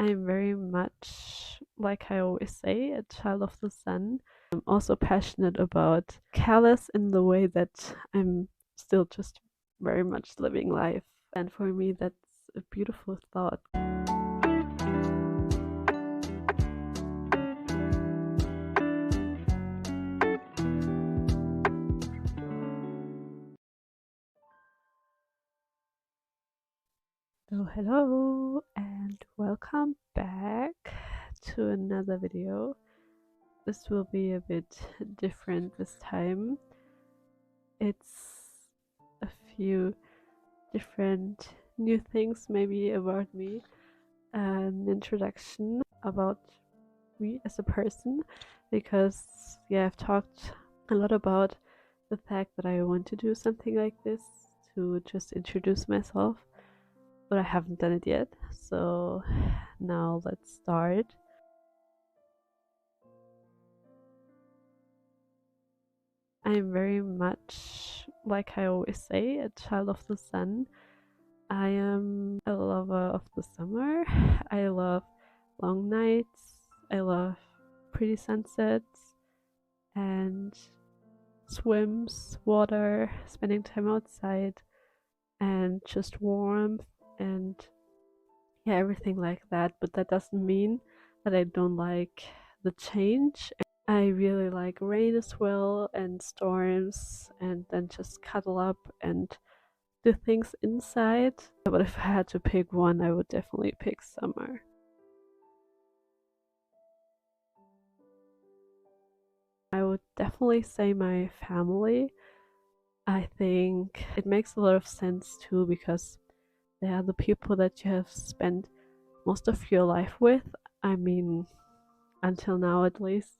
I'm very much, like I always say, a child of the sun. I'm also passionate about careless in the way that I'm still just very much living life. And for me, that's a beautiful thought. So hello and welcome back to another video. This will be a bit different this time. It's a few different new things maybe about me, an introduction about me as a person, because I've talked a lot about the fact that I want to do something like this, to just introduce myself, but I haven't done it yet. So now let's start. I'm very much, like I always say, a child of the sun. I am a lover of the summer. I love long nights. I love pretty sunsets and swims, water, spending time outside, and just warmth and everything like that. But that doesn't mean that I don't like the change. I really like rain as well, and storms, and then just cuddle up and do things inside. But if I had to pick one, I would definitely pick summer. I would definitely say my family. I think it makes a lot of sense too, because they are the people that you have spent most of your life with. I mean, until now at least.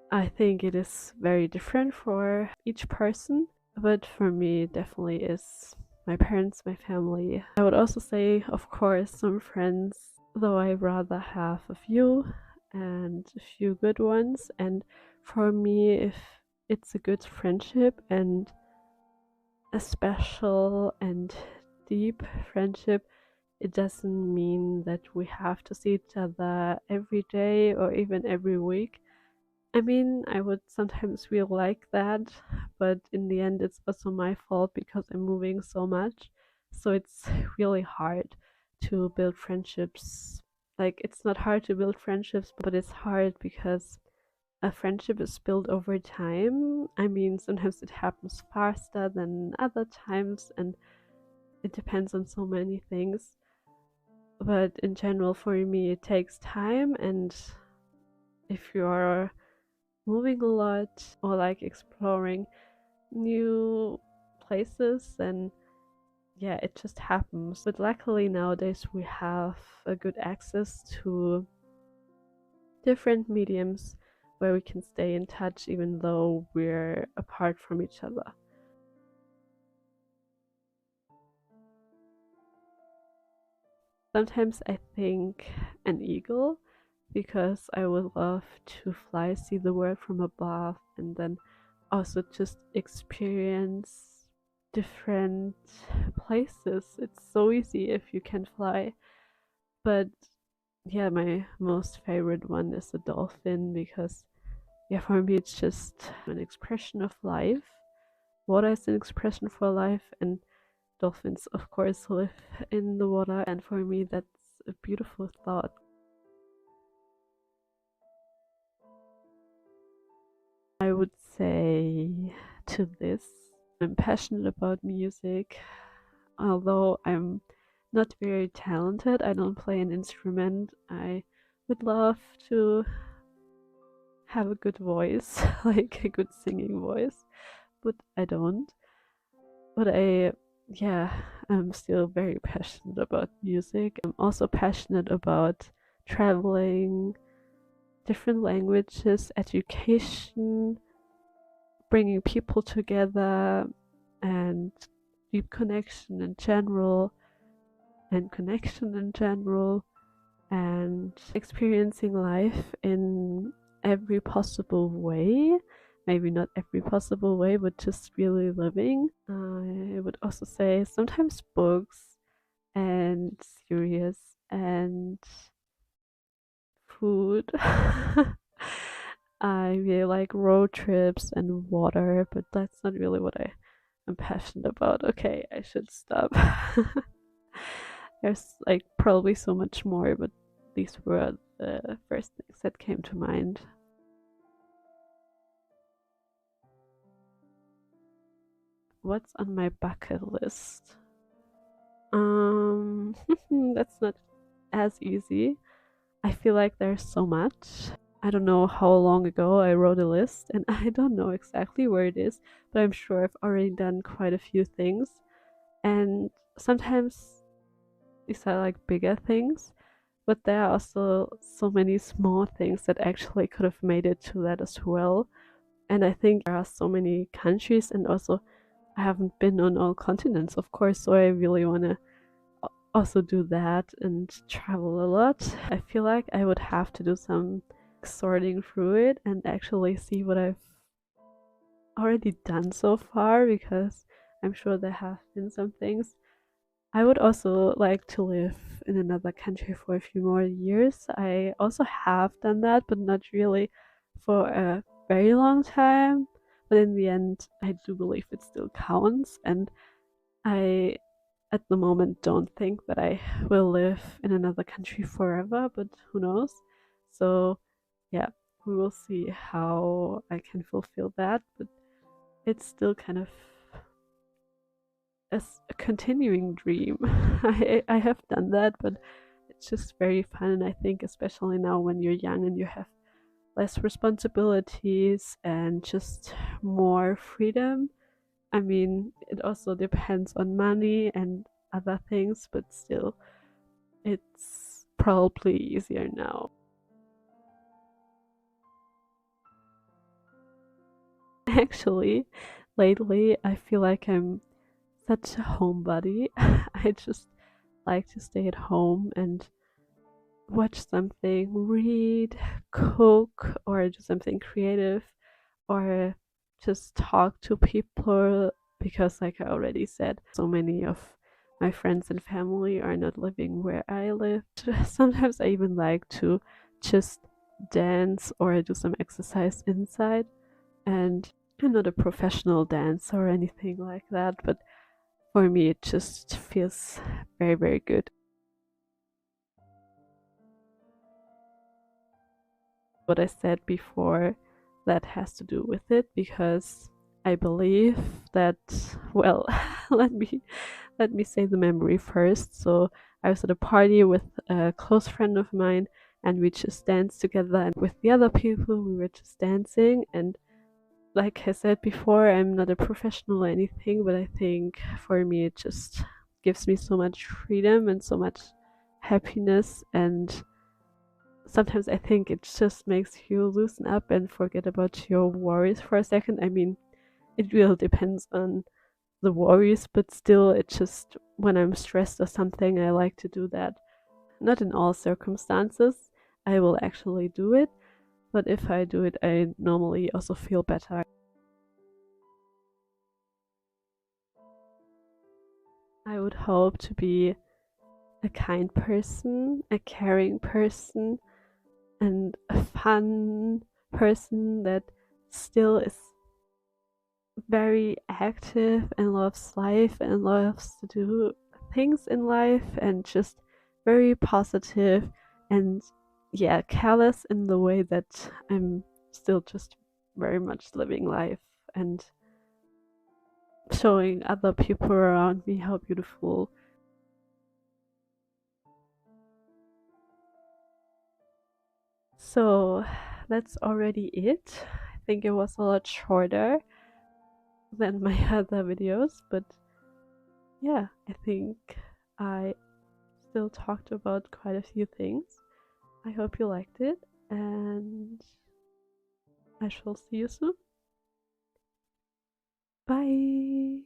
I think it is very different for each person, but for me it definitely is my parents, my family. I would also say, of course, some friends, though I rather have a few and a few good ones. And for me, if it's a good friendship and a special and deep friendship, it doesn't mean that we have to see each other every day or even every week. I mean, I would sometimes feel like that, but in the end, it's also my fault because I'm moving so much. So it's really hard to build friendships. Like, it's not hard to build friendships, but it's hard because a friendship is built over time. I mean, sometimes it happens faster than other times, and it depends on so many things. But in general, for me, it takes time, and if you're moving a lot or like exploring new places, and it just happens. But luckily nowadays we have a good access to different mediums where we can stay in touch even though we're apart from each other. Sometimes I think an eagle, because I would love to fly, see the world from above, and then also just experience different places. It's so easy if you can fly. But my most favorite one is a dolphin, because for me it's just an expression of life. Water is an expression for life, and dolphins of course live in the water, and for me that's a beautiful thought. I would say to this, I'm passionate about music, although I'm not very talented. I don't play an instrument. I would love to have a good voice, like a good singing voice, but I don't. But I'm still very passionate about music. I'm also passionate about traveling, different languages, education, bringing people together, and deep connection in general, and connection in general, and experiencing life in every possible way. Maybe not every possible way, but just really living. I would also say sometimes books and series and food. I really like road trips and water, but that's not really what I'm passionate about. Okay, I should stop. There's like probably so much more, but these were the first things that came to mind. What's on my bucket list? That's not as easy. I feel like there's so much. I don't know how long ago I wrote a list, and I don't know exactly where it is, but I'm sure I've already done quite a few things. And sometimes these are like bigger things, but there are also so many small things that actually could have made it to that as well. And I think there are so many countries, and also I haven't been on all continents, of course, so I really want to also do that and travel a lot. I feel like I would have to do some sorting through it and actually see what I've already done so far, because I'm sure there have been some things. I would also like to live in another country for a few more years. I also have done that, but not really for a very long time. But in the end, I do believe it still counts. And I, at the moment, don't think that I will live in another country forever, but who knows? So, yeah, we will see how I can fulfill that. But it's still kind of as a continuing dream. I have done that, but it's just very fun. And I think, especially now when you're young and you have less responsibilities and just more freedom. I mean, it also depends on money and other things, but still, it's probably easier now. Actually, lately, I feel like I'm such a homebody. I just like to stay at home and watch something, read, cook, or do something creative, or just talk to people, because, like I already said, so many of my friends and family are not living where I lived. Sometimes I even like to just dance or do some exercise inside. And I'm not a professional dancer or anything like that, but for me, it just feels very, very good. What I said before, that has to do with it, because I believe that, well, let me say the memory first. So I was at a party with a close friend of mine, and we just danced together, and with the other people we were just dancing. And like I said before, I'm not a professional or anything, but I think for me it just gives me so much freedom and so much happiness. And sometimes I think it just makes you loosen up and forget about your worries for a second. I mean, it really depends on the worries, but still, it's just when I'm stressed or something, I like to do that. Not in all circumstances, I will actually do it, but if I do it, I normally also feel better. I would hope to be a kind person, a caring person, and a fun person that still is very active and loves life and loves to do things in life, and just very positive and, yeah, careless in the way that I'm still just very much living life and showing other people around me how beautiful. So that's already it. I think it was a lot shorter than my other videos, but yeah, I think I still talked about quite a few things. I hope you liked it, and I shall see you soon. Bye!